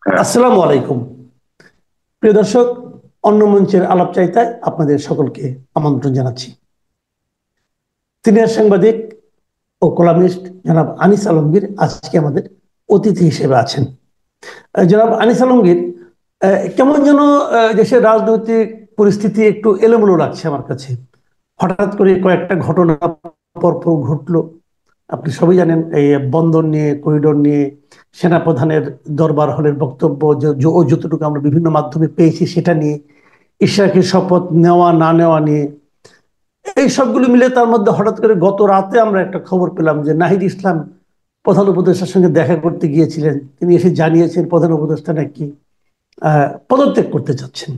হ্যাঁ। আসসালামু আলাইকুম। প্রিয় দর্শক, অন্য মঞ্চের আলাপচারিতায় আপনাদের সকলকে আমন্ত্রণ জানাচ্ছি। সিনিয়র সাংবাদিক ও কলামিস্ট জনাব আনিস আলমগীর আজকে আমাদের অতিথি হিসেবে আছেন। জনাব আনিস আলমগীর, কেমন যেন দেশের রাজনৈতিক পরিস্থিতি একটু এলোমেলো লাগছে আমার কাছে। হঠাৎ করে কয়েকটা ঘটনা পরপর ঘটলো। আপনি সবই জানেন, এই বন্দর নিয়ে, করিডোর নিয়ে সেনাপ্রধানের দরবার হলের বক্তব্য, ও যতটুকু আমরা বিভিন্ন মাধ্যমে পেয়েছি সেটা নিয়ে, ইশরাকের শপথ নেওয়া না নেওয়া নিয়ে, এই সবগুলো মিলে তার মধ্যে হঠাৎ করে গত রাতে আমরা একটা খবর পেলাম যে নাহিদ ইসলাম প্রধান উপদেষ্টার সঙ্গে দেখা করতে গিয়েছিলেন। তিনি এসে জানিয়েছেন প্রধান উপদেষ্টা নাকি পদত্যাগ করতে চাচ্ছেন।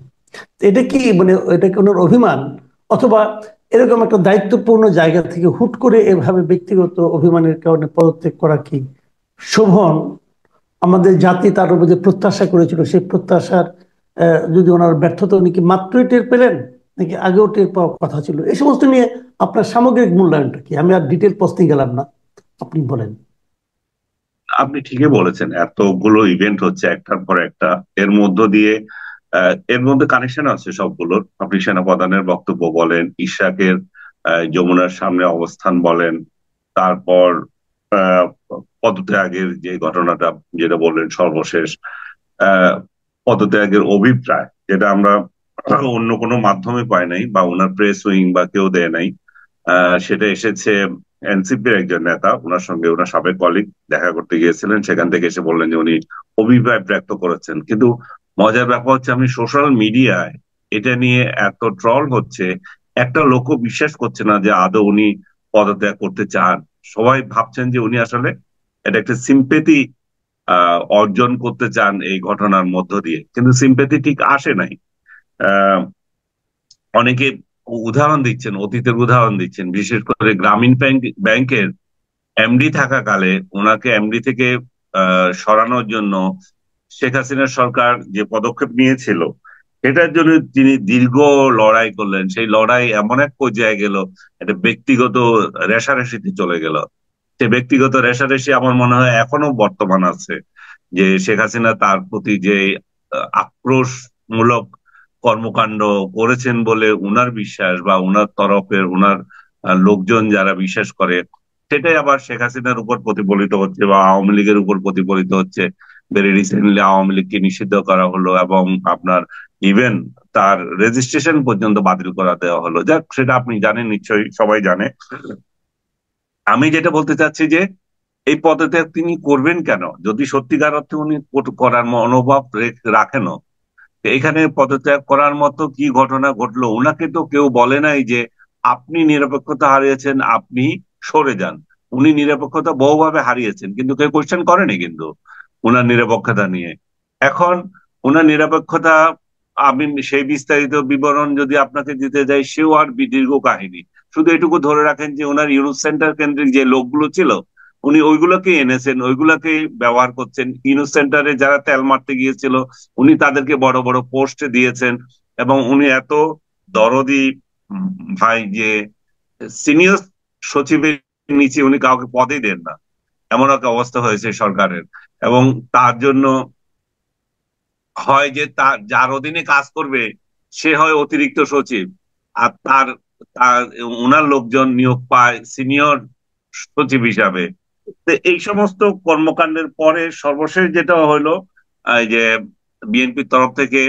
এটা কি মানে, এটা কি ওনার অভিমান, অথবা এরকম একটা দায়িত্বপূর্ণ জায়গা থেকে হুট করে এভাবে ব্যক্তিগত অভিমানের কারণে পদত্যাগ করা কি শোভন? আমাদের জাতি তার উপর যে প্রত্যাশা করেছিল সেই প্রত্যাশার যদি ওনার ব্যর্থতা, উনি কি মাত্রই টের পেলেন নাকি আগেও টের পাওয়ার কথা ছিল? এই সমস্ত নিয়ে আপনার সামগ্রিক মূল্যায়নটা কি? আমি আর ডিটেল প্রশ্নে গেলাম না, আপনি বলেন। আপনি ঠিকই বলেছেন, এতগুলো ইভেন্ট হচ্ছে একটার পর একটা। এর মধ্য দিয়ে এর মধ্যে কানেকশন আছে সবগুলোর। আপনি সেনাপ্রধানের বক্তব্য বলেন, ইশরাকের যমুনার সামনে অবস্থান বলেন, তারপর আহ, পদত্যাগের যে ঘটনাটা যেটা বললেন সর্বশেষ, আহ, পদত্যাগের অভিপ্রায় যেটা আমরা অন্য কোনো মাধ্যমে পাই নাই বা ওনার প্রেস উইং বা কেউ দেয় নাই। সেটা এসেছে এনসিপির একজন নেতা, ওনার সঙ্গে ওনার সাবেক কলিগ দেখা করতে গিয়েছিলেন, সেখান থেকে এসে বললেন যে উনি অভিপ্রায় ব্যক্ত করেছেন। কিন্তু মজার ব্যাপার হচ্ছে, আমি সোশ্যাল মিডিয়ায় এটা নিয়ে এত ট্রল হচ্ছে, একটা লোকও বিশ্বাস করছে না যে আদৌ উনি পদত্যাগ করতে চান। সবাই ভাবছেন যে উনি আসলে এটা একটা সিম্পেথি অর্জন করতে চান এই ঘটনার মধ্য দিয়ে, কিন্তু সিম্পেথি ঠিক আসে নাই। আহ অনেকে উদাহরণ দিচ্ছেন, অতীতের উদাহরণ দিচ্ছেন, বিশেষ করে গ্রামীণ ব্যাংকের এমডি থাকাকালে ওনাকে এমডি থেকে সরানোর জন্য শেখ হাসিনা সরকার যে পদক্ষেপ নিয়েছিল, সেটার জন্য তিনি দীর্ঘ লড়াই করলেন। সেই লড়াই এমন এক পর্যায়ে গেল, একটা ব্যক্তিগত রেষারেষিতে চলে গেল। সে ব্যক্তিগত রেষারেষি আমার মনে হয় এখনো বর্তমান আছে, যে শেখ হাসিনা তার প্রতি যে আক্রোশমূলক কর্মকাণ্ড করেছেন বলে উনার বিশ্বাস, বা উনার তরফের উনার লোকজন যারা বিশ্বাস করে, সেটাই আবার শেখ হাসিনার উপর প্রতিফলিত হচ্ছে বা আওয়ামী লীগের উপর প্রতিফলিত হচ্ছে। ভেরি রিসেন্টলি আওয়ামী লীগকে নিষিদ্ধ করা হলো, এবং আপনার ইভেন তার রেজিস্ট্রেশন পর্যন্ত বাতিল করা দেওয়া হলো। যাক, সেটা আপনি জানেন, নিশ্চয়ই সবাই জানে। আমি যেটা বলতে চাচ্ছি যে এই পদত্যাগ তিনি করবেন কেন, যদি সত্যিকার অর্থে উনি করার মনোভাব রাখেনও। এখানে পদত্যাগ করার মতো কি ঘটনা ঘটলো? উনাকে তো কেউ বলে নাই যে আপনি নিরপেক্ষতা হারিয়েছেন, আপনি সরে যান। উনি নিরপেক্ষতা বহুভাবে হারিয়েছেন, কিন্তু কেউ কোশ্চেন করেনি কিন্তু উনার নিরপেক্ষতা নিয়ে। এখন উনার নিরপেক্ষতা, আমি সেই বিস্তারিত বিবরণ যদি আপনাকে দিতে যাই, সেও আর দীর্ঘ কাহিনী। শুধু এটুকু ধরে রাখেন যে ওনার ইউনুস সেন্টার কেন্দ্রিক যে লোকগুলো ছিল, উনি ওইগুলোকে এনেছেন, ওইগুলোকে ব্যবহার করছেন। ইউনুস সেন্টারে যারা তেল মারতে গিয়েছিল, উনি তাদেরকে বড় বড় পোস্ট দিয়েছেন। এবং উনি এত দরদি উম, ভাই, যে সিনিয়র সচিবের নিচে উনি কাউকে পদই দেন না, এমন একটা অবস্থা হয়েছে সরকারের। এবং তার জন্য হয় যে তার যার অধীনে কাজ করবে সে হয় অতিরিক্ত সচিব, আর তার তার ওনার লোকজন নিয়োগ পায় সিনিয়র সচিব হিসাবে। তো এই সমস্ত কর্মকাণ্ডের পরে সর্বশেষ যেটা হলো, এই যে বিএনপির তরফ থেকে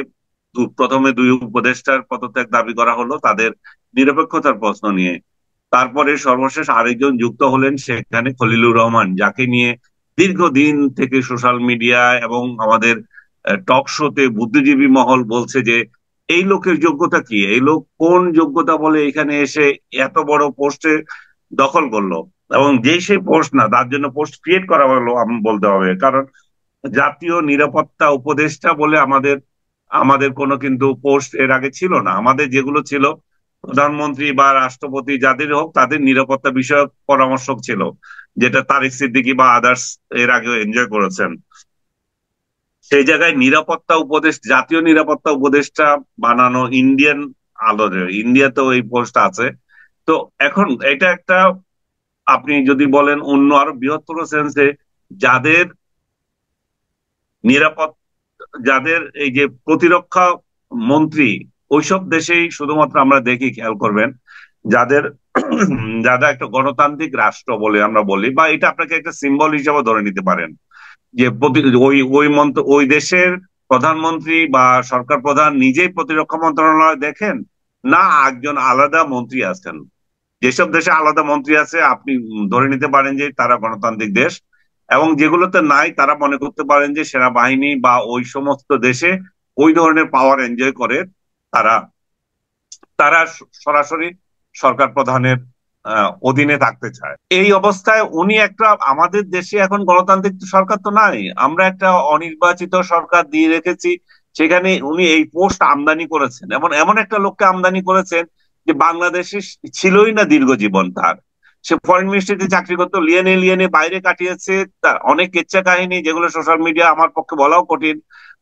প্রথমে দুই উপদেষ্টার পদত্যাগ দাবি করা হলো তাদের নিরপেক্ষতার প্রশ্ন নিয়ে। তারপরে সর্বশেষ আরেকজন যুক্ত হলেন সেখানে, খলিলুর রহমান, যাকে নিয়ে দীর্ঘদিন থেকে সোশ্যাল মিডিয়া এবং আমাদের টক শোতে বুদ্ধিজীবী মহল বলছে যে এই লোকের যোগ্যতা কি, এই লোক কোন যোগ্যতা বলে এখানে এসে এত বড় পোস্টে দখল করলো। এবং যে সেই পোস্ট না, তার জন্য পোস্ট ক্রিয়েট করা হলো আমি বলতে হবে, কারণ জাতীয় নিরাপত্তা উপদেষ্টা বলে আমাদের আমাদের কোনো কিন্তু পোস্ট এর আগে ছিল না। আমাদের যেগুলো ছিল, প্রধানমন্ত্রী বা রাষ্ট্রপতি যাদের হোক, তাদের নিরাপত্তা বিষয়ক পরামর্শক ছিল, যেটা তারিক সিদ্দিকী বা আদার্স এর আগেও এনজয় করেছেন। সেই জায়গায় নিরাপত্তা উপদেষ্টা, জাতীয় নিরাপত্তা উপদেষ্টা বানানো ইন্ডিয়ান আলোরে, ইন্ডিয়াতেও এই পোস্ট আছে। তো এখন এটা একটা, আপনি যদি বলেন অন্য আরো বৃহত্তর সেন্সে, যাদের নিরাপত্তা যাদের এই যে প্রতিরক্ষা মন্ত্রী, ওইসব দেশেই শুধুমাত্র আমরা দেখি, খেয়াল করবেন, যাদের যারা একটা গণতান্ত্রিক রাষ্ট্র বলে আমরা বলি, বা এটা আপনাকে একটা সিম্বল হিসেবে ধরে নিতে পারেন, যে ওই দেশের প্রধানমন্ত্রী বা সরকার প্রধান নিজেই প্রতিরক্ষা মন্ত্রণালয় দেখেন, না একজন আলাদা মন্ত্রী আছেন। যেসব দেশে আলাদা মন্ত্রী আছে আপনি ধরে নিতে পারেন যে তারা গণতান্ত্রিক দেশ, এবং যেগুলোতে নাই তারা মনে করতে পারেন যে সেনাবাহিনী বা ওই সমস্ত দেশে ওই ধরনের পাওয়ার এনজয় করে তারা তারা সরাসরি সরকার প্রধানের অধীনে থাকতে চায়। এই অবস্থায় উনি একটা, আমাদের দেশে এখন গণতান্ত্রিক সরকার তো নাই, আমরা একটা অনির্বাচিত সরকার দিয়ে রেখেছি, সেখানে উনি এই পোস্ট আমদানি করেছেন, এমন এমন একটা লোককে আমদানি করেছেন যে বাংলাদেশে ছিলই না দীর্ঘ জীবন তার। সে ফরেন মিনিস্ট্রিতে চাকরি করতো, লিয়েনে লিয়েনে বাইরে কাটিয়েছে, তার অনেক কেচ্ছা কাহিনী যেগুলো সোশ্যাল মিডিয়া আমার পক্ষে বলাও কঠিন।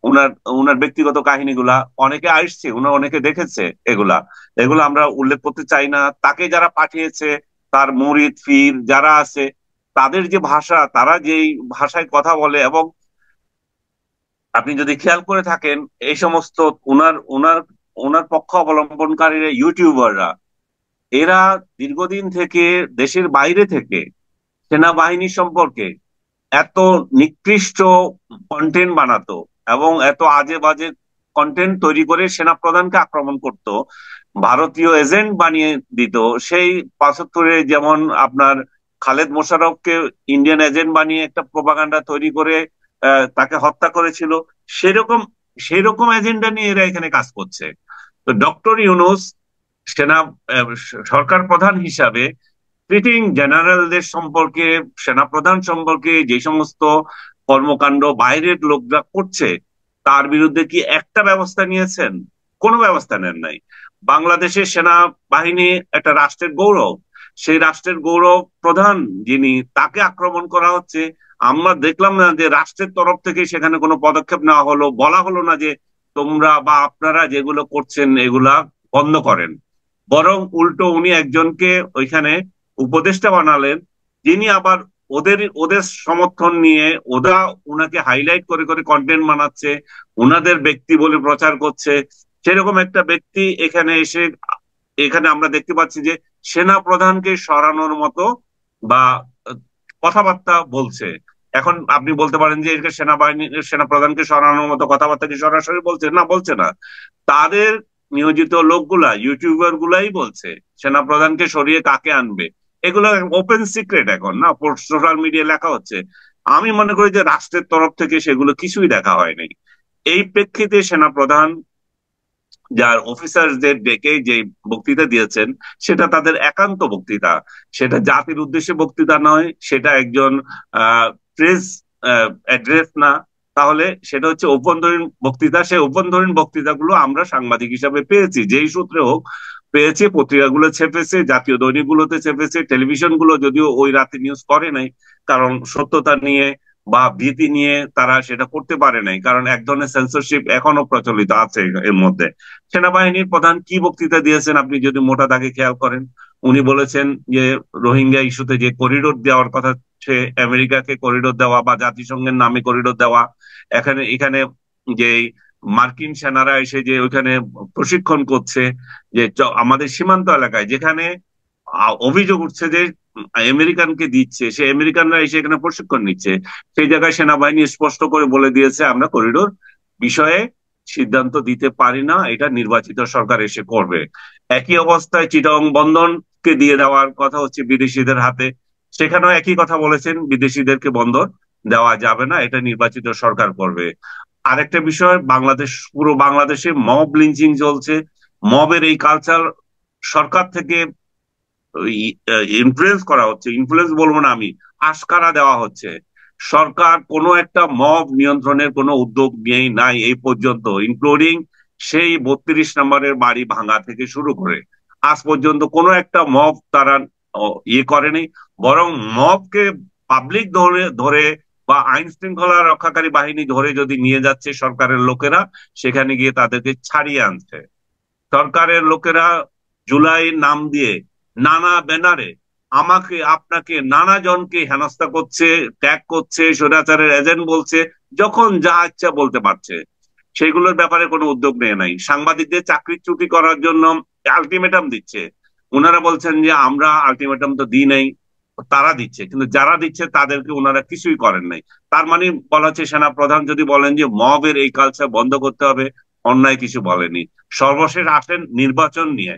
উনার উনার ব্যক্তিগত কাহিনীগুলা অনেকে আসছে, উনার অনেকে দেখেছে, এগুলা এগুলো আমরা উল্লেখ করতে চাই না। তাকে যারা পাঠিয়েছে, তার মুরিদ ফির যারা আছে, তাদের যে ভাষা, তারা যেই ভাষায় কথা বলে, এবং আপনি যদি খেয়াল করে থাকেন এই সমস্ত উনার উনার উনার পক্ষ অবলম্বনকারীরা ইউটিউবাররা, এরা দীর্ঘদিন থেকে দেশের বাইরে থেকে সেনাবাহিনী সম্পর্কে এত নিকৃষ্ট কন্টেন্ট বানাতো এবং এত আজে বাজে কন্টেন্ট তৈরি করে সেনাপ্রধানকে আক্রমণ করত, ভারতীয় এজেন্ট বানিয়ে দিত। সেই ৭৫-এ যেমন আপনার খালেদ মোশাররফকে ইন্ডিয়ান এজেন্ট বানিয়ে একটা প্রোপাগান্ডা তৈরি করে তাকে হত্যা করেছিল, সেরকম সেরকম এজেন্ডা নিয়ে এরা এখানে কাজ করছে। তো ডক্টর ইউনূস সেনা সরকার প্রধান হিসাবে ট্রিটিং জেনারেলদের সম্পর্কে, সেনাপ্রধান সম্পর্কে যে সমস্ত কর্মকাণ্ড বাইরের লোকরা করছে, তার বিরুদ্ধে কি একটা ব্যবস্থা নিয়েছেন? কোনো ব্যবস্থা নেন নাই। বাংলাদেশের সেনাবাহিনী একটা রাষ্ট্রের গৌরব, সেই রাষ্ট্রের গৌরব প্রধান যিনি, তাকে আক্রমণ করা হচ্ছে। আমরা দেখলাম না যে রাষ্ট্রের তরফ থেকে সেখানে কোনো পদক্ষেপ নেওয়া হলো, বলা হলো না যে তোমরা বা আপনারা যেগুলো করছেন এগুলা বন্ধ করেন। বরং উল্টো উনি একজনকে ওইখানে উপদেষ্টা বানালেন, যিনি আবার ওদের ওদের সমর্থন নিয়ে ওরা উনাকে হাইলাইট করে করে কন্টেন্ট বানাচ্ছে, উনাদের ব্যক্তি বলে প্রচার করছে। সেরকম একটা ব্যক্তি এখানে এসে, এখানে আমরা দেখতে পাচ্ছি যে সেনা প্রধানকে সরানোর মতো বা কথাবার্তা বলছে। এখন আপনি বলতে পারেন যে এটা সেনাবাহিনী, সেনা প্রধানকে সরানোর মতো কথাবার্তা কি সরাসরি বলছে? না, বলছে না। তাদের নিয়োজিত লোকগুলা, ইউটিউবার গুলাই বলছে সেনা প্রধানকে সরিয়ে কাকে আনবে। এগুলো ওপেন সিক্রেট এখন, না সোশ্যাল মিডিয়া লেখা হচ্ছে। আমি মনে করি যে রাষ্ট্রের তরফ থেকে সেগুলো কিছুই দেখা হয়নি। এই প্রেক্ষিতে সেনা প্রধান যার অফিসারদের ডেকে যে বক্তৃতা দিয়েছেন, সেটা তাদের একান্ত বক্তৃতা, সেটা জাতির উদ্দেশ্যে বক্তৃতা নয়, সেটা একজন প্রেস অ্যাড্রেস না, তাহলে সেটা হচ্ছে অভ্যন্তরীণ বক্তৃতা। সেই অভ্যন্তরীণ বক্তৃতাগুলো আমরা সাংবাদিক হিসাবে পেয়েছি, যেই সূত্রে হোক পেয়েছে, পত্রিকাগুলো ছেপেছে, জাতীয় দৈনিকগুলোতে ছেপেছে, টেলিভিশন গুলো যদিও ওই রাতে নিউজ করে নাই, কারণ সত্যতা নিয়ে বা ভীতি নিয়ে তারা সেটা করতে পারে নাই, কারণ এক ধরনের সেন্সরশিপ এখনো প্রচলিত আছে এর মধ্যে। সেনাবাহিনীর প্রধান কি বক্তৃতা দিয়েছেন আপনি যদি মোটা দাগে খেয়াল করেন, উনি বলেছেন যে রোহিঙ্গা ইস্যুতে যে করিডোর দেওয়ার কথা, সে আমেরিকাকে করিডোর দেওয়া বা জাতিসংঘের নামে করিডোর দেওয়া, এখানে এখানে যে মার্কিন সেনারা এসে যে ওইখানে প্রশিক্ষণ করছে, যে আমাদের সীমান্ত এলাকায় যেখানে অভিযোগ উঠছে যে আমেরিকানকে দিচ্ছে, সে আমেরিকানরা এসে এখানে প্রশিক্ষণ নিচ্ছে, সেই জায়গায় সেনাবাহিনী স্পষ্ট করে বলে দিয়েছে আমরা করিডোর বিষয়ে সিদ্ধান্ত দিতে পারি না, এটা নির্বাচিত সরকার এসে করবে। একই অবস্থায় চিটাগং বন্দরকে দিয়ে দেওয়ার কথা হচ্ছে বিদেশিদের হাতে, সেখানেও একই কথা বলেছেন, বিদেশিদেরকে বন্দর দেওয়া যাবে না, এটা নির্বাচিত সরকার করবে। আরেকটা বিষয়, বাংলাদেশ, পুরো বাংলাদেশে মব লিঞ্চিং চলছে। মবের এই কালচার সরকার থেকে ইনফ্লুয়েন্স করা হচ্ছে, ইনফ্লুয়েন্স বলবো না আমি, আশকারা দেওয়া হচ্ছে। সরকার কোনো একটা মব নিয়ন্ত্রণের কোনো উদ্যোগ নিয়েই নাই এই পর্যন্ত, ইনক্লুডিং সেই ৩২ নম্বরের বাড়ি ভাঙা থেকে শুরু করে আজ পর্যন্ত কোনো একটা মব তারা ইয়ে করেনি। বরং মবকে পাবলিক ধরে ধরে বা আইন শৃঙ্খলা রক্ষাকারী বাহিনী ধরে যদি নিয়ে যাচ্ছে সরকারের লোকেরা, সেখানে গিয়ে তাদেরকে ছাড়িয়ে আনছে। সরকারের লোকেরা জুলাই নাম দিয়ে নানা ব্যানারে আমাকে আপনাকে নানা জনকে হেনস্থা করছে, ট্যাগ করছে, স্বৈরাচারের এজেন্ট বলছে, যখন যা ইচ্ছা বলতে পারছে। সেইগুলোর ব্যাপারে কোনো উদ্যোগ নেয় নাই। সাংবাদিকদের চাকরিচ্যুতি করার জন্য আলটিমেটাম দিচ্ছে, ওনারা বলছেন যে আমরা আলটিমেটাম তো দিই নাই, তারা দিচ্ছে, কিন্তু যারা দিচ্ছে তাদেরকে ওনারা কিছুই করেন নাই। তার মানে বলা হচ্ছে সেনা প্রধান যদি বলেন যে মবের এই কালচার বন্ধ করতে হবে, অন্যায় কিছু বলেনি। সর্বশেষ আসেন নির্বাচন নিয়ে।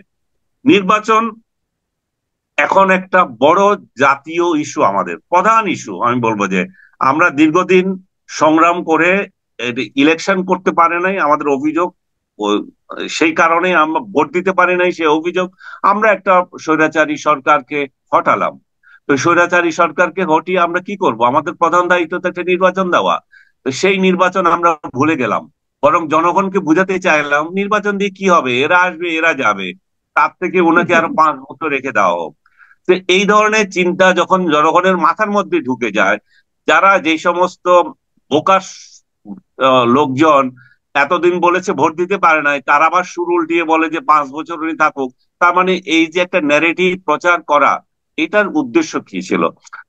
নির্বাচন এখন একটা বড় জাতীয় ইস্যু, আমাদের প্রধান ইস্যু। আমি বলবো যে আমরা দীর্ঘদিন সংগ্রাম করে ইলেকশন করতে পারে নাই, আমাদের অভিযোগ। সেই কারণে আমরা ভোট দিতে পারি নাই, সেই অভিযোগ। আমরা একটা স্বৈরাচারী সরকারকে হটালাম। তো স্বৈরাচারী সরকারকে হটিয়ে আমরা কি করব? আমাদের প্রধান দায়িত্ব তো একটা নির্বাচন দেওয়া। তো সেই নির্বাচন আমরা ভুলে গেলাম। বরং জনগণকে বুঝাতে চাইলাম নির্বাচন দিয়ে কি হবে, এরা আসবে এরা যাবে, তার থেকে ওনাকে আরো 5 বছর রেখে দেওয়া হোক। তো এই ধরনের চিন্তা যখন জনগণের মাথার মধ্যে ঢুকে যায়, যারা যে সমস্ত বোকা লোকজন এতদিন বলেছে ভোট দিতে পারে নাই, তারা আবার সুর উল্টিয়ে বলে যে 5 বছর উনি থাকুক। তার মানে এই যে একটা ন্যারেটিভ প্রচার করা, এটার উদ্দেশ্য কি ছিল?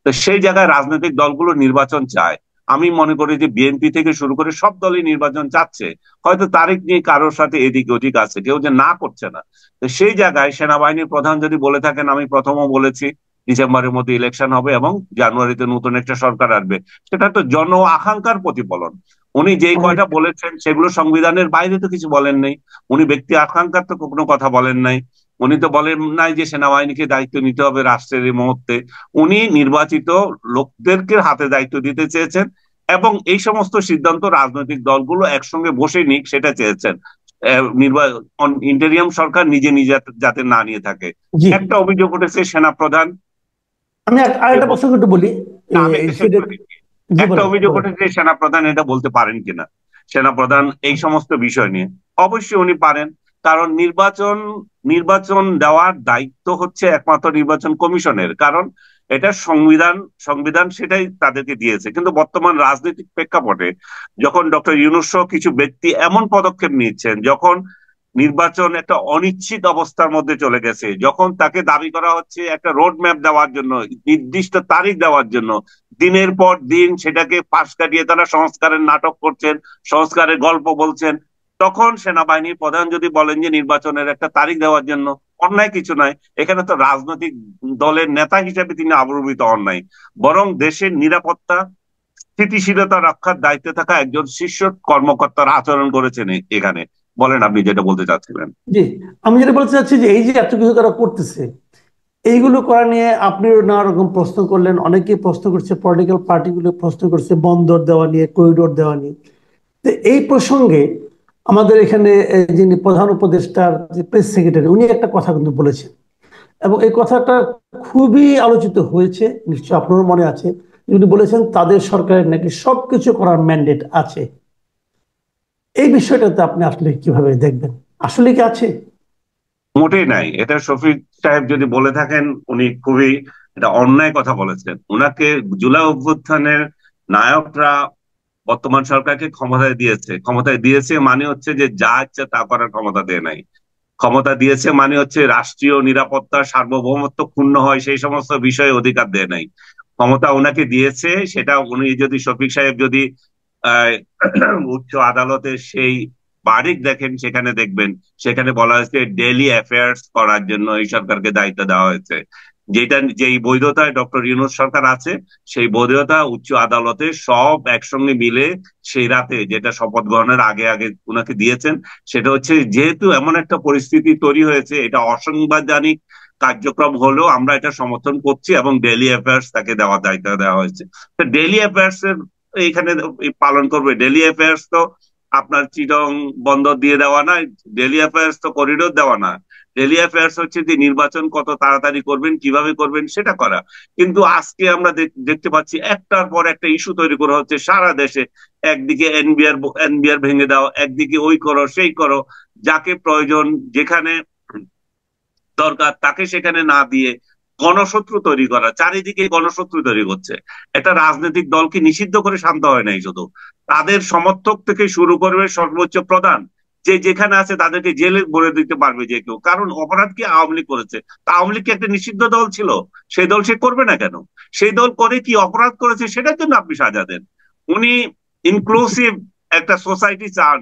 তো সেই জায়গায় রাজনৈতিক দলগুলো নির্বাচন চায়। আমি মনে করি যে বিএনপি থেকে শুরু করে সব দলই নির্বাচন চাচ্ছে। হয়তো তারিখ নিয়ে কারোর সাথে এদিক ওদিক আছে, কেউ যে না করছে না। তো সেই জায়গায় সেনাবাহিনীর প্রধান যদি বলে থাকেন, আমি প্রথমও বলেছি ডিসেম্বরের মধ্যে ইলেকশন হবে এবং জানুয়ারিতে নতুন একটা সরকার আসবে, সেটা তো জন আকাঙ্ক্ষার প্রতিফলন। উনি যেই কয়টা বলেছেন সেগুলো সংবিধানের বাইরে তো কিছু বলেন নাই। উনি ব্যক্তি আকাঙ্ক্ষার তো কোনো কথা বলেন নাই। উনি তো বলেন নাই যে সেনাবাহিনীকে দায়িত্ব নিতে হবে রাষ্ট্রের এই মুহূর্তে। উনি নির্বাচিত লোকদেরকে হাতে দায়িত্ব দিতে চেয়েছেন, এবং এই সমস্ত সিদ্ধান্ত রাজনৈতিক দলগুলো একসঙ্গে বসে নিক সেটা চেয়েছেন। ইন্টেরিয়াম সরকার নিজে নিজে যাতে না নিয়ে থাকে। জি, একটা অভিযোগ উঠেছে সেনা প্রধান, আমি আরেকটা প্রশ্ন একটু বলি। আমি এটা শেষ সেটা করে দিচ্ছি। জি একটা বলেন অভিযোগ বলেন। উঠেছে সেনা প্রধান এটা বলতে পারেন কিনা, সেনা প্রধান এই সমস্ত বিষয় নিয়ে। অবশ্যই উনি পারেন, কারণ নির্বাচন নির্বাচন দেওয়ার দায়িত্ব হচ্ছে একমাত্র নির্বাচন কমিশনের। কারণ এটা সংবিধান, সংবিধান সেটাই তাদেরকে দিয়েছে। কিন্তু বর্তমান রাজনৈতিক প্রেক্ষাপটে যখন ডক্টর ইউনূস সহ কিছু ব্যক্তি এমন পদক্ষেপ নিচ্ছেন, যখন নির্বাচন একটা অনিশ্চিত অবস্থার মধ্যে চলে গেছে, যখন তাকে দাবি করা হচ্ছে একটা রোড ম্যাপ দেওয়ার জন্য, নির্দিষ্ট তারিখ দেওয়ার জন্য, দিনের পর দিন সেটাকে পাশ কাটিয়ে তারা সংস্কারের নাটক করছেন, সংস্কারের গল্প বলছেন, তখন সেনাবাহিনীর প্রধান যদি বলেন যে নির্বাচনের একটা তারিখ দেওয়ার জন্য, অন্যায় কিছু নয়। এখানে তো রাজনৈতিক দলের নেতা হিসেবে তিনি আবির্ভূত হন নাই, বরং দেশের নিরাপত্তা স্থিতিশীলতা রক্ষার দায়িত্বে থাকা একজন শীর্ষ কর্মকর্তার আচরণ করেছেন এখানে। বলেন আপনি যেটা বলতে চাচ্ছিলেন। জি, আমি যেটা বলতে চাচ্ছি যে এই যে এত কিছু তারা করতেছে, এইগুলো করা নিয়ে আপনিও নানা রকম প্রশ্ন করলেন, অনেকেই প্রশ্ন করছে, পলিটিক্যাল পার্টিগুলো প্রশ্ন করছে বন্দর দেওয়া নিয়ে, করিডোর দেওয়া নিয়ে। তো এই প্রসঙ্গে আমাদের এখানে যিনি প্রধান উপদেষ্টার যে প্রেস সেক্রেটারি, উনি একটা কথা কিন্তু বলেছেন, এবং এই কথাটা খুবই আলোচিত হয়েছে, নিশ্চয় আপনারও মনে আছে। উনি বলেছেন তাদের সরকারের নাকি সবকিছু করার ম্যান্ডেট আছে। এই বিষয়টাতে আপনি আসলে কিভাবে দেখবেন, আসলে কি আছে? মোটেই নাই। এটা শফিক সাহেব যদি বলে থাকেন, উনি খুবই এটা অন্যায় কথা বলেছেন। উনাকে জুলাই অভ্যুত্থানের নায়করা বর্তমান সরকারকে ক্ষমতায় দিয়েছে। ক্ষমতায় দিয়েছে মানে হচ্ছে যে যা ইচ্ছা তা করার ক্ষমতা দেয় নাই। ক্ষমতা দিয়েছে মানে হচ্ছে রাষ্ট্রীয় নিরাপত্তা সার্বভৌমত্ব ক্ষুণ্ণ হয় সেই সমস্ত বিষয়ে অধিকার দেয় নাই। ক্ষমতা ওনাকে দিয়েছে, সেটা উনি যদি শফিক সাহেব যদি আহ উচ্চ আদালতের সেই বারিক দেখেন, সেখানে দেখবেন সেখানে বলা হয়েছে ডেইলি অ্যাফেয়ার্স করার জন্য এই সরকারকে দায়িত্ব দেওয়া হয়েছে। যেটা যেই বৈধতায় ডক্টর ইউনূস সরকার আছে, সেই বৈধতা উচ্চ আদালতে সব একসঙ্গে মিলে সেই রাতে, যেটা শপথ গ্রহণের আগে আগে উনাকে দিয়েছেন, সেটা হচ্ছে যেহেতু এমন একটা পরিস্থিতি তৈরি হয়েছে, এটা অসাংবিধানিক কার্যক্রম হলেও আমরা এটা সমর্থন করছি এবং ডেইলি অ্যাফেয়ার্স তাকে দেওয়ার দায়িত্ব দেওয়া হয়েছে। তো ডেইলি অ্যাফেয়ার্স এর এইখানে পালন করবে। ডেইলি অ্যাফেয়ার্স তো আপনার চিটং বন্দর দিয়ে দেওয়া না, ডেইলি অ্যাফেয়ার্স তো করিডোর দেওয়া না। ডেইলি অ্যাফেয়ার্স হচ্ছে যে নির্বাচন কত তাড়াতাড়ি করবেন, কিভাবে করবেন সেটা করা। কিন্তু আজকে আমরা দেখতে পাচ্ছি একটার পর একটা ইস্যু তৈরি করা হচ্ছে সারা দেশে। একদিকে এনবিআর ভেঙে দাও, একদিকে ওই করো সেই করো, যাকে প্রয়োজন যেখানে দরকার তাকে সেখানে না দিয়ে গণশত্রু তৈরি করা, চারিদিকে গণশত্রু তৈরি করছে। একটা রাজনৈতিক দলকে নিষিদ্ধ করে শান্ত হয় নাই, শুধু তাদের সমর্থক থেকে শুরু করবে সর্বোচ্চ প্রধান, যে যেখানে আছে তাদেরকে জেলে ভরে দিতে পারবে যে কেউ। কারণ অপরাধ কি আওয়ামী লীগ করেছে? তা আওয়ামী লীগ কি একটা নিষিদ্ধ দল ছিল? সেই দল সে করবে না কেন? সেই দল করে কি অপরাধ করেছে সেটার জন্য আপনি সাজা দেন। উনি ইনক্লুসিভ একটা সোসাইটি চান,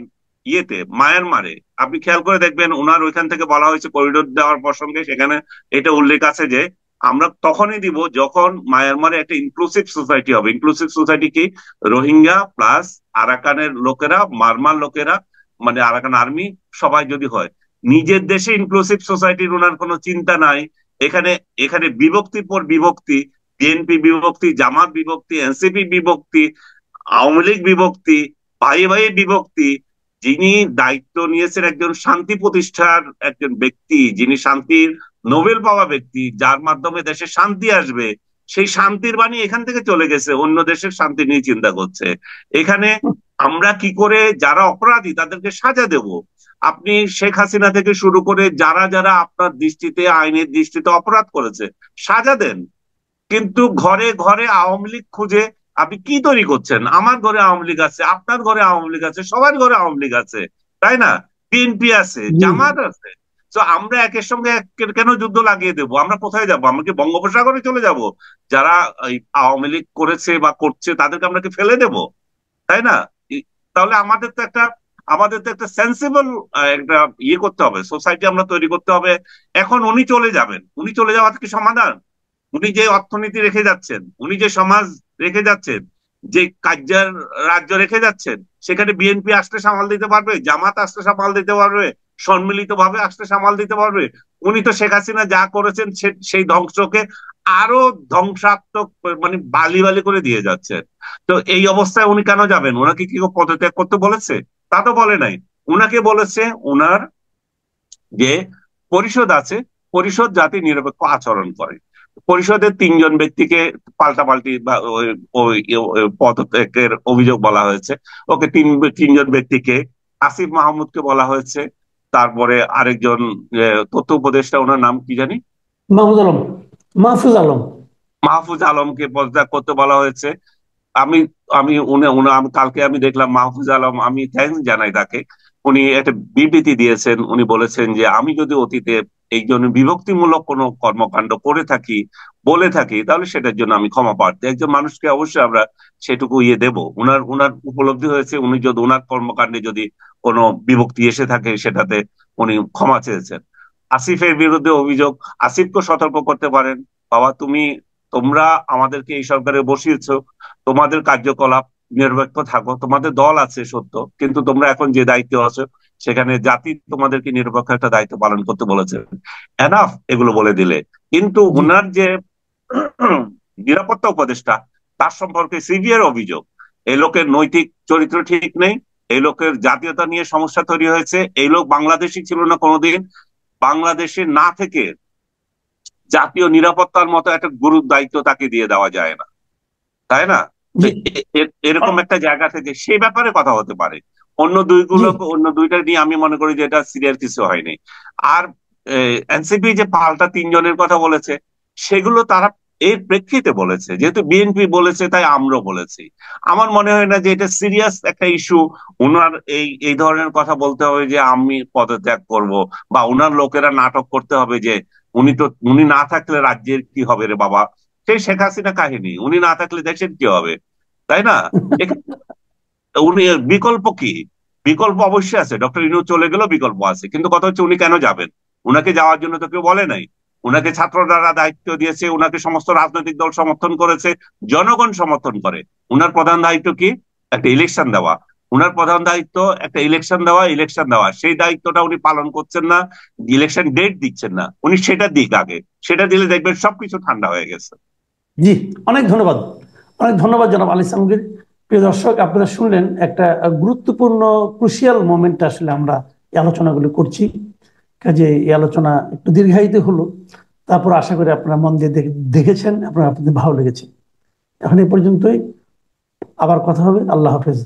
ইয়েতে মায়ানমারে আপনি খেয়াল করে দেখবেন, ওনার ওইখান থেকে বলা হয়েছে করিডোর দেওয়ার প্রসঙ্গে, সেখানে এটা উল্লেখ আছে যে আমরা তখনই দিব যখন মায়ানমারে একটা ইনক্লুসিভ সোসাইটি হবে। ইনক্লুসিভ সোসাইটি কি? রোহিঙ্গা প্লাস আরাকানের লোকেরা, মারমার লোকেরা, মানে আরাকান আর্মি, সবাই যদি হয়। নিজের দেশে ইনক্লুসিভ সোসাইটির ওনার কোনো চিন্তা নাই। এখানে এখানে বিভক্তির পর বিভক্তি, বিএনপি বিভক্তি, জামাত বিভক্তি, এনসিপি বিভক্তি, আওয়ামী লীগ বিভক্তি, ভাই ভাই বিভক্তি। যিনি দায়িত্ব নিয়েছেন একজন শান্তি প্রতিষ্ঠার একজন ব্যক্তি, যিনি শান্তির নোবেল পাওয়া ব্যক্তি, যার মাধ্যমে দেশে শান্তি আসবে, সেই শান্তির বাণী এখান থেকে চলে গেছে, অন্য দেশের শান্তি নিয়ে চিন্তা করছে। এখানে আমরা কি করে যারা অপরাধী তাদেরকে সাজা দেব? আপনি শেখ হাসিনা থেকে শুরু করে যারা যারা আপনার দৃষ্টিতে, আইনের দৃষ্টিতে অপরাধ করেছে, সাজা দেন। কিন্তু ঘরে ঘরে আওয়ামী লীগ খুঁজে আপনি কি তৈরি করছেন? আমার ঘরে আওয়ামী লীগ আছে, আপনার ঘরে আওয়ামী লীগ আছে, সবার ঘরে আওয়ামী লীগ আছে, তাই না? বিএনপি আছে, জি। জামাত আছে। তো আমরা একের সঙ্গে একের কেন যুদ্ধ লাগিয়ে দেবো? আমরা কোথায় যাব? আমরা কি বঙ্গোপসাগরে চলে যাব? যারা এই আওয়ামী লীগ করেছে বা করছে তাদেরকে আমরা কি ফেলে দেব? তাই না? তাহলে আমাদের তো একটা সেন্সিবল একটা ইয়ে করতে হবে, সোসাইটি আমরা তৈরি করতে হবে। এখন উনি চলে যাবেন, উনি চলে যাওয়া কি সমাধান? উনি যে অর্থনীতি রেখে যাচ্ছেন, উনি যে সমাজ রেখে যাচ্ছেন, যে কার্যার রাজ্য রেখে যাচ্ছেন, সেখানে বিএনপি আসতে সামাল দিতে পারবে? জামাত আসতে সামাল দিতে পারবে? সম্মিলিত ভাবে আসতে সামাল দিতে পারবে? উনি তো শেখ হাসিনা যা করেছেন সেই ধ্বংসকে আরো ধ্বংসাত্মক, মানে বালি বালি করে দিয়ে যাচ্ছেন। তো এই অবস্থায় উনি কেন যাবেন? ওনাকে কি পদত্যাগ করতে বলেছে? তা তো বলে নাই। উনাকে বলেছে ওনার যে পরিষদ আছে, পরিষদ যাতে নিরপেক্ষ আচরণ করে। পরিষদের 3জন ব্যক্তিকে পাল্টাপাল্টি বা ওই পদত্যাগের অভিযোগ বলা হয়েছে। ওকে, তিনজন ব্যক্তিকে, আসিফ মাহমুদকে বলা হয়েছে, তারপরে আরেকজন তথ্য উপদেষ্টা, ওনার নাম কি জানি, মাহফুজ আলম। মাহফুজ আলম। মাহফুজ আলমকে পদত্যাগ করতে বলা হয়েছে। আমি আমি আমি কালকে আমি দেখলাম মাহফুজ আলম, আমি থ্যাঙ্কস জানাই তাকে। উনি একটা বিবৃতি দিয়েছেন। উনি বলেছেন যে আমি যদি অতীতে এই জন্য বিভক্তিমূলক কোনো কর্মকাণ্ড করে থাকি, বলে থাকি, তাহলে সেটার জন্য আমি ক্ষমা প্রার্থী। একজন মানুষকে অবশ্যই আমরা সেটুকু ইয়ে দেব। উনার উনার উপলব্ধি হয়েছে, উনি যদি উনার কর্মকাণ্ডে যদি কোনো বিভক্তি এসে থাকে সেটাতে উনি ক্ষমা চেয়েছেন। আসিফের বিরুদ্ধে অভিযোগ, আসিফকে সতর্ক করতে পারেন, বাবা তোমরা আমাদেরকে এই সরকারে বসিয়েছো, তোমাদের কার্যকলাপ নিরপেক্ষ থাকো, তোমাদের দল আছে সত্য, কিন্তু তোমরা এখন যে দায়িত্ব আছো সেখানে জাতি তোমাদেরকে নিরপেক্ষ একটা দায়িত্ব পালন করতে বলেছে। এনাফ এগুলো বলে দিলে। কিন্তু জি। ওনার যে নিরাপত্তা উপদেষ্টা, তার সম্পর্কে সিভিয়ার অভিযোগ। এই লোকের নৈতিক চরিত্র ঠিক নেই, এই লোকের জাতীয়তা নিয়ে সমস্যা তৈরি হয়েছে, এই লোক বাংলাদেশি ছিল না কোনোদিন। বাংলাদেশে না থেকে জাতীয় নিরাপত্তার মতো একটা গুরুর দায়িত্ব তাকে দিয়ে দেওয়া যায় না, তাই না? তো জি। এরকম একটা জায়গা থেকে সেই ব্যাপারে কথা হতে পারে। জি। অন্য দুইটা নিয়ে আমি মনে করি যে এটা সিরিয়াস কিছু হয়নি। আর এনসিপি যে পাল্টা 3জনের কথা বলেছে, সেগুলো তারা এর প্রেক্ষিতে বলেছে, যেহেতু বিএনপি বলেছে তাই আমরা বলেছি। আমার মনে হয় না যে এটা সিরিয়াস একটা ইস্যু। উনার এই এই ধরনের কথা বলতে হবে যে আমি পদত্যাগ করব, বা উনার লোকেরা নাটক করতে হবে যে উনি না থাকলে রাজ্যের কি হবে রে বাবা। সেই শেখ হাসিনা কাহিনী, উনি না থাকলে দেশের কি হবে, তাই না? উনি বিকল্প কি? বিকল্প অবশ্যই আছে, ডক্টর ইনু চলে গেলেও বিকল্প আছে, কিন্তু কথা হচ্ছে উনি কেন যাবেন? উনাকে যাওয়ার জন্য তো কেউ বলে নাই। উনাকে ছাত্ররা দায়িত্ব দিয়েছে, উনাকে সমস্ত রাজনৈতিক দল সমর্থন করেছে, জনগণ সমর্থন করে। উনার প্রধান দায়িত্ব কি? একটা ইলেকশন দেওয়া। উনার প্রধান দায়িত্ব একটা ইলেকশন দেওয়া। সেই দায়িত্বটা উনি পালন করছেন না, ইলেকশন ডেট দিচ্ছেন না। উনি সেটা দিক আগে, সেটা দিলে দেখবেন সবকিছু ঠান্ডা হয়ে গেছে। জি। অনেক ধন্যবাদ। অনেক ধন্যবাদ জনাব আলী সামগীর। প্রিয় দর্শক, আপনারা শুনলেন একটা গুরুত্বপূর্ণ ক্রুশিয়াল মোমেন্টে আসলে আমরা এই আলোচনাগুলো করছি। কাজে এই আলোচনা একটু দীর্ঘায়িত হলো, তারপর আশা করি আপনারা মন দিয়ে দেখেছেন, আপনাদের ভালো লেগেছে। এখন এই পর্যন্তই, আবার কথা হবে। আল্লাহ হাফেজ।